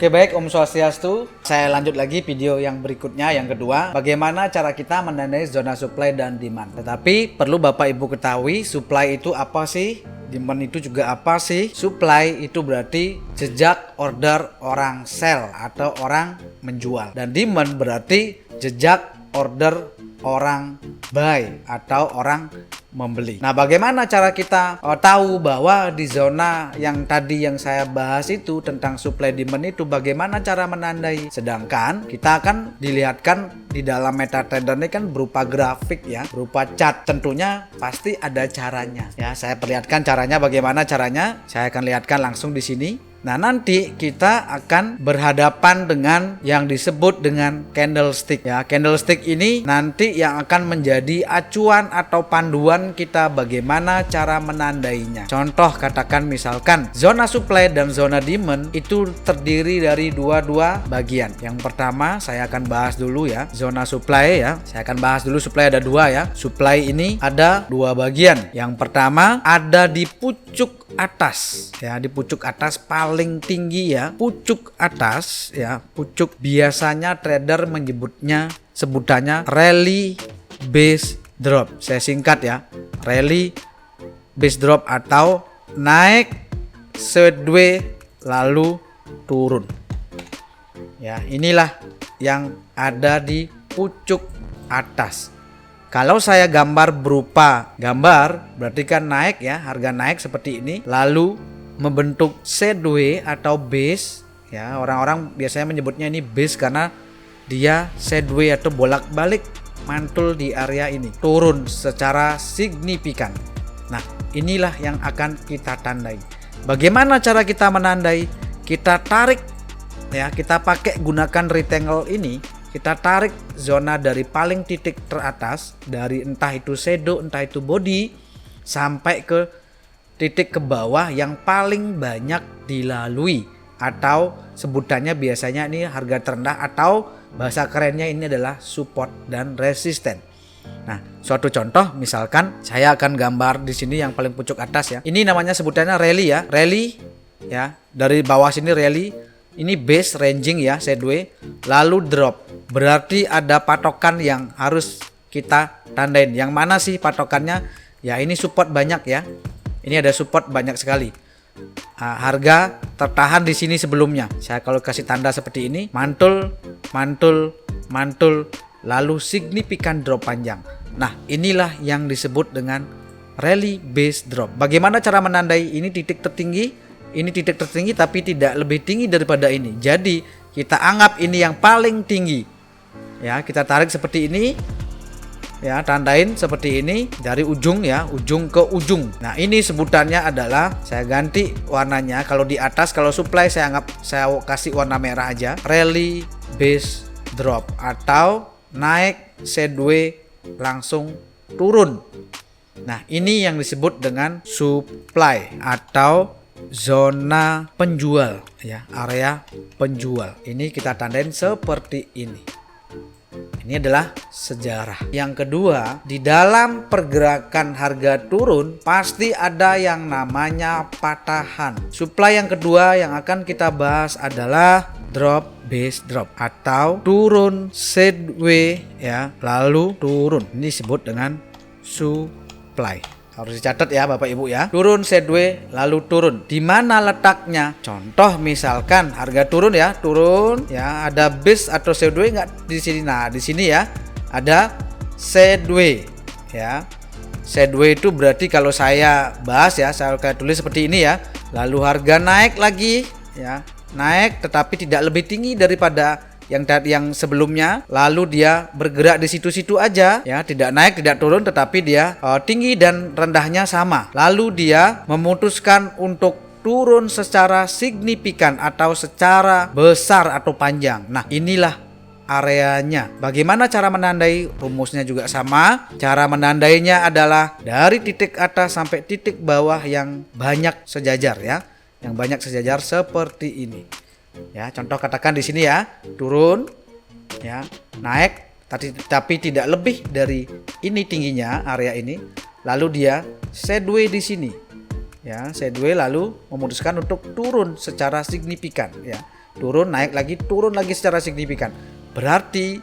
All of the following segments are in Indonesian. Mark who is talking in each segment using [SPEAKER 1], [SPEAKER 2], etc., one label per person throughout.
[SPEAKER 1] Oke baik, Om Swastiastu. Saya lanjut lagi video yang berikutnya, yang kedua. Bagaimana cara kita menandai zona supply dan demand. Tetapi perlu Bapak Ibu ketahui, supply itu apa sih? Demand itu juga apa sih? Supply itu berarti jejak order orang sell atau orang menjual. Dan demand berarti jejak order orang buy atau orang membeli. Nah, bagaimana cara kita tahu bahwa di zona yang tadi yang saya bahas itu tentang supply demand itu bagaimana cara menandai? Sedangkan kita akan dilihatkan di dalam MetaTrader ini kan berupa grafik ya, berupa chart. Tentunya pasti ada caranya. Ya, saya perlihatkan caranya, bagaimana caranya. Saya akan lihatkan langsung di sini. Nah, nanti kita akan berhadapan dengan yang disebut dengan candlestick ya. Candlestick ini nanti yang akan menjadi acuan atau panduan kita bagaimana cara menandainya. Contoh katakan misalkan zona supply dan zona demand itu terdiri dari dua bagian. Yang pertama saya akan bahas dulu ya, zona supply ya. Saya akan bahas dulu supply ada dua ya. Supply ini ada dua bagian. Yang pertama ada di pucuk atas ya, di pucuk atas paling tinggi ya, pucuk atas ya, pucuk biasanya trader menyebutnya sebutannya rally base drop. Saya singkat ya, rally base drop atau naik sideways lalu turun. Ya, inilah yang ada di pucuk atas. Kalau saya gambar berupa gambar, berarti kan naik ya, harga naik seperti ini, lalu membentuk sideways atau base ya. Orang-orang biasanya menyebutnya ini base karena dia sideways atau bolak-balik mantul di area ini, turun secara signifikan. Nah, inilah yang akan kita tandai. Bagaimana cara kita menandai? Kita tarik ya, kita pakai gunakan rectangle ini. Kita tarik zona dari paling titik teratas, dari entah itu shadow, entah itu body, sampai ke titik ke bawah yang paling banyak dilalui. Atau sebutannya biasanya ini harga terendah atau bahasa kerennya ini adalah support dan resisten. Nah, suatu contoh misalkan saya akan gambar di sini yang paling pucuk atas ya. Ini namanya sebutannya rally ya. Rally ya, dari bawah sini rally. Ini base ranging ya, sideways, lalu drop. Berarti ada patokan yang harus kita tandain. Yang mana sih patokannya? Ya, ini support banyak ya. Ini ada support banyak sekali. Harga tertahan di sini sebelumnya. Saya kalau kasih tanda seperti ini, mantul, mantul, mantul, lalu signifikan drop panjang. Nah, inilah yang disebut dengan rally base drop. Bagaimana cara menandai ini titik tertinggi? Ini titik tertinggi tapi tidak lebih tinggi daripada ini. Jadi kita anggap ini yang paling tinggi. Ya, kita tarik seperti ini. Ya, tandain seperti ini dari ujung ya, ujung ke ujung. Nah, ini sebutannya adalah, saya ganti warnanya. Kalau di atas, kalau supply saya kasih warna merah aja. Rally base drop atau naik sideways langsung turun. Nah, ini yang disebut dengan supply atau zona penjual ya, area penjual. Ini kita tandain seperti ini. Ini adalah sejarah. Yang kedua, di dalam pergerakan harga turun pasti ada yang namanya patahan. Supply yang kedua yang akan kita bahas adalah drop base drop atau turun sideways ya, lalu turun. Ini disebut dengan supply. Harus dicatat ya Bapak Ibu ya. Turun sideways lalu turun. Di mana letaknya? Contoh misalkan harga turun ya, ada base atau sideways nggak di sini. Nah, di sini ya ada sideways ya. Sideways itu berarti kalau saya bahas ya, saya akan tulis seperti ini ya. Lalu harga naik lagi ya. Naik tetapi tidak lebih tinggi daripada yang sebelumnya, lalu dia bergerak di situ-situ aja ya, tidak naik tidak turun tetapi dia tinggi dan rendahnya sama, lalu dia memutuskan untuk turun secara signifikan atau secara besar atau panjang. Nah, inilah areanya. Bagaimana cara menandai? Rumusnya juga sama. Cara menandainya adalah dari titik atas sampai titik bawah yang banyak sejajar ya, yang banyak sejajar seperti ini. Ya, contoh katakan di sini ya, turun ya, naik tapi tidak lebih dari ini tingginya area ini, lalu dia sideways di sini. Ya, sideways lalu memutuskan untuk turun secara signifikan ya. turun, naik lagi, turun lagi secara signifikan. Berarti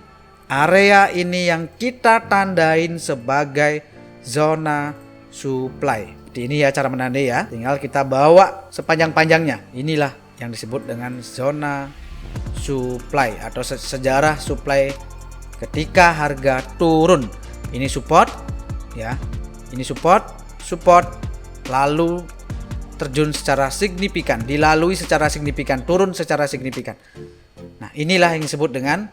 [SPEAKER 1] area ini yang kita tandain sebagai zona supply. Ini ya cara menandai ya, tinggal kita bawa sepanjang-panjangnya. Inilah yang disebut dengan zona supply atau sejarah supply ketika harga turun. Ini support ya, ini support, lalu terjun secara signifikan, dilalui secara signifikan, turun secara signifikan. Nah, inilah yang disebut dengan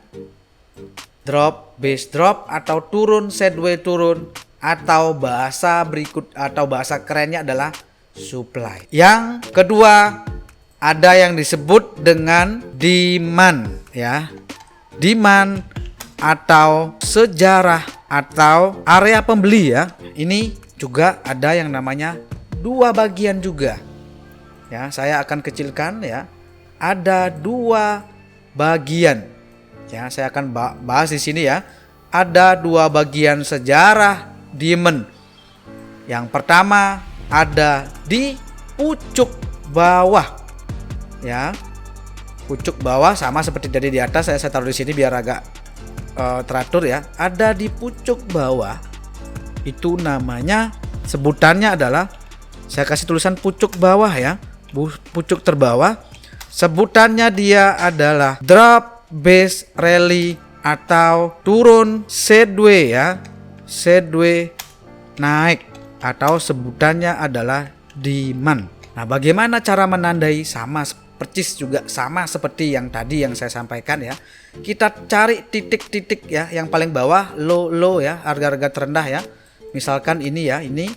[SPEAKER 1] drop, base drop, atau turun, sideways turun, atau bahasa berikut atau bahasa kerennya adalah supply. Yang kedua ada yang disebut dengan demand ya. Demand atau sejarah atau area pembeli ya. Ini juga ada yang namanya dua bagian juga. Ya, saya akan kecilkan ya. Ada dua bagian. Ya, saya akan bahas di sini ya. Ada dua bagian sejarah demand. Yang pertama ada di pucuk bawah. Ya. Pucuk bawah sama seperti tadi di atas, saya taruh di sini biar agak teratur ya. Ada di pucuk bawah. Itu namanya, sebutannya adalah, saya kasih tulisan pucuk bawah ya. Pucuk terbawah. Sebutannya dia adalah drop, base, rally, atau turun, sideways ya. Sideways naik, atau sebutannya adalah demand. Nah, bagaimana cara menandai? Sama persis juga sama seperti yang tadi yang saya sampaikan ya. Kita cari titik-titik ya, yang paling bawah low ya, harga-harga terendah ya. Misalkan ini ya, ini.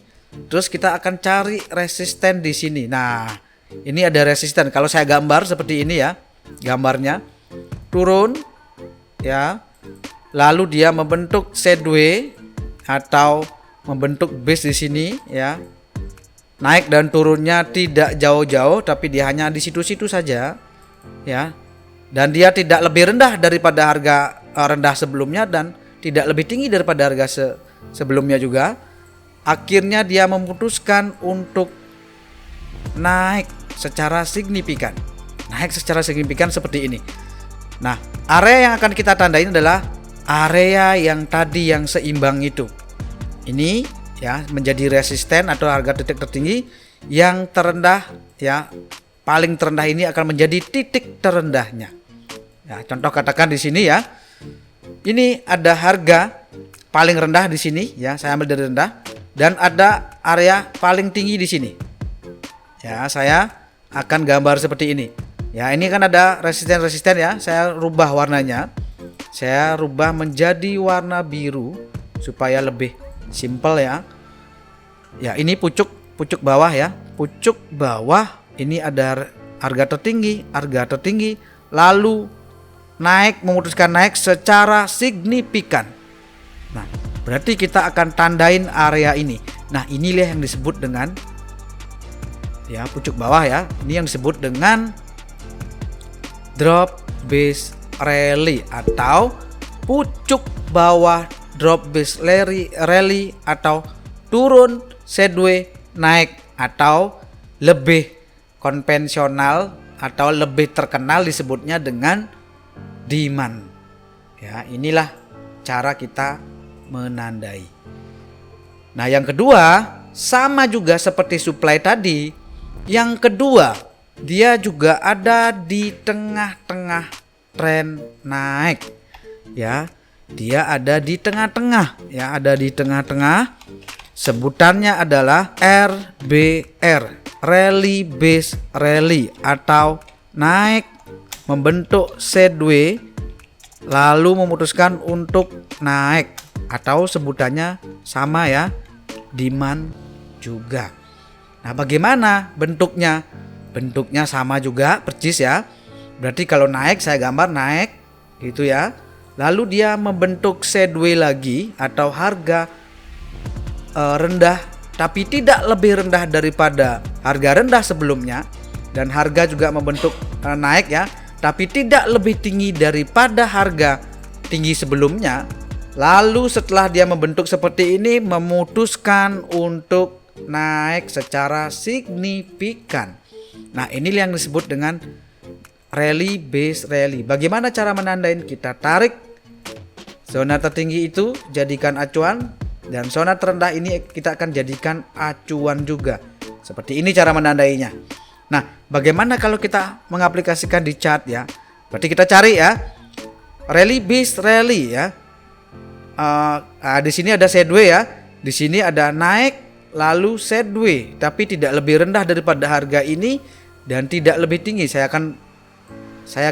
[SPEAKER 1] Terus kita akan cari resisten di sini. Nah, ini ada resisten. Kalau saya gambar seperti ini ya, gambarnya turun ya. Lalu dia membentuk sideways atau membentuk base di sini ya. Naik dan turunnya tidak jauh-jauh, tapi dia hanya di situ-situ saja ya. Dan dia tidak lebih rendah daripada harga rendah sebelumnya dan tidak lebih tinggi daripada harga sebelumnya juga. Akhirnya dia memutuskan untuk naik secara signifikan. Naik secara signifikan seperti ini. Nah, area yang akan kita tandain adalah area yang tadi yang seimbang itu. Ini ya menjadi resisten atau harga titik tertinggi. Yang terendah ya, paling terendah ini akan menjadi titik terendahnya. Ya, contoh katakan di sini ya. Ini ada harga paling rendah di sini ya, saya ambil dari rendah, dan ada area paling tinggi di sini. Ya, saya akan gambar seperti ini. Ya, ini kan ada resisten-resisten ya. Saya rubah warnanya. Saya rubah menjadi warna biru supaya lebih simple ya. Ya, ini pucuk bawah ya. Pucuk bawah ini ada harga tertinggi, lalu memutuskan naik secara signifikan. Nah, berarti kita akan tandain area ini. Nah, inilah yang disebut dengan ya pucuk bawah ya. Ini yang disebut dengan drop base rally atau pucuk bawah drop base rally atau turun sideways naik, atau lebih konvensional atau lebih terkenal disebutnya dengan demand. Ya, inilah cara kita menandai. Nah, yang kedua sama juga seperti supply tadi. Yang kedua, dia juga ada di tengah-tengah tren naik. Ya, dia ada di tengah-tengah, ya, ada di tengah-tengah. Sebutannya adalah RBR, rally base rally, atau naik membentuk sideways lalu memutuskan untuk naik, atau sebutannya sama ya, demand juga. Nah, bagaimana bentuknya? Bentuknya sama juga persis ya. Berarti kalau naik, saya gambar naik gitu ya. Lalu dia membentuk sideways lagi atau harga rendah, tapi tidak lebih rendah daripada harga rendah sebelumnya, dan harga juga membentuk naik ya, tapi tidak lebih tinggi daripada harga tinggi sebelumnya. Lalu setelah dia membentuk seperti ini, memutuskan untuk naik secara signifikan. Nah, ini yang disebut dengan rally base rally. Bagaimana cara menandain? Kita tarik zona tertinggi itu, jadikan acuan, dan zona terendah ini kita akan jadikan acuan juga. Seperti ini cara menandainya. Nah, bagaimana kalau kita mengaplikasikan di chart ya? Berarti kita cari ya, rally base rally ya. Di sini ada sideways ya. Di sini ada naik lalu sideways, tapi tidak lebih rendah daripada harga ini dan tidak lebih tinggi. Saya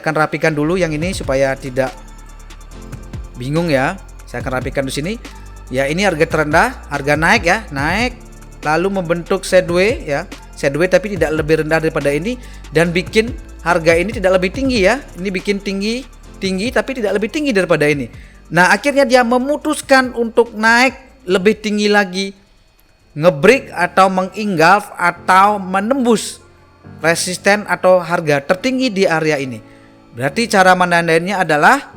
[SPEAKER 1] akan rapikan dulu yang ini supaya tidak bingung ya. Saya akan rapikan di sini. Ya, ini harga terendah, harga naik ya, naik lalu membentuk sideways ya. Sideways tapi tidak lebih rendah daripada ini dan bikin harga ini tidak lebih tinggi ya. Ini bikin tinggi tapi tidak lebih tinggi daripada ini. Nah, akhirnya dia memutuskan untuk naik lebih tinggi lagi, ngebreak atau mengingulf atau menembus resisten atau harga tertinggi di area ini. Berarti cara menandainya adalah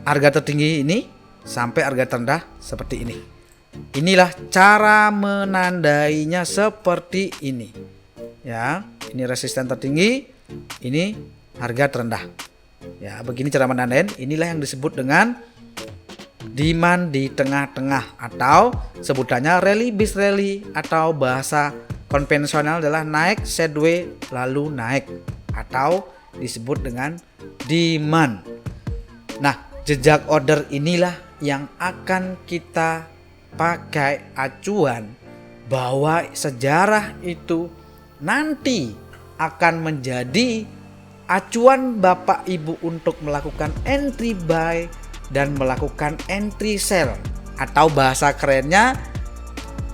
[SPEAKER 1] harga tertinggi ini sampai harga terendah seperti ini. Inilah cara menandainya seperti ini. Ya, ini resisten tertinggi, ini harga terendah. Ya, begini cara menandain. Inilah yang disebut dengan demand di tengah-tengah atau sebutannya rally base rally, atau bahasa konvensional adalah naik sideways lalu naik, atau disebut dengan demand. Nah, jejak order inilah yang akan kita pakai acuan bahwa sejarah itu nanti akan menjadi acuan Bapak Ibu untuk melakukan entry buy dan melakukan entry sell, atau bahasa kerennya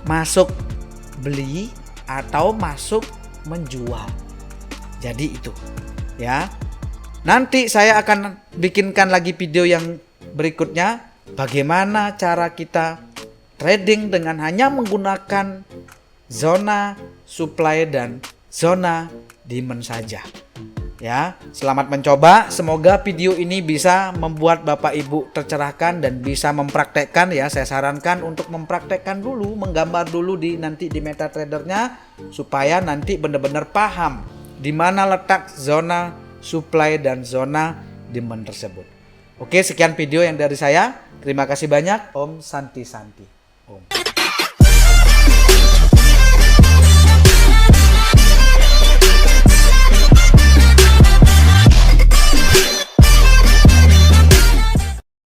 [SPEAKER 1] masuk beli atau masuk menjual. Jadi itu ya. Nanti saya akan bikinkan lagi video yang berikutnya, bagaimana cara kita trading dengan hanya menggunakan zona supply dan zona demand saja. Ya, selamat mencoba. Semoga video ini bisa membuat Bapak Ibu tercerahkan dan bisa mempraktekkan ya. Saya sarankan untuk mempraktekkan dulu, menggambar dulu nanti di MetaTrader-nya supaya nanti benar-benar paham di mana letak zona supply dan zona demand tersebut. Oke, sekian video yang dari saya. Terima kasih banyak. Om Santi Santi. Om.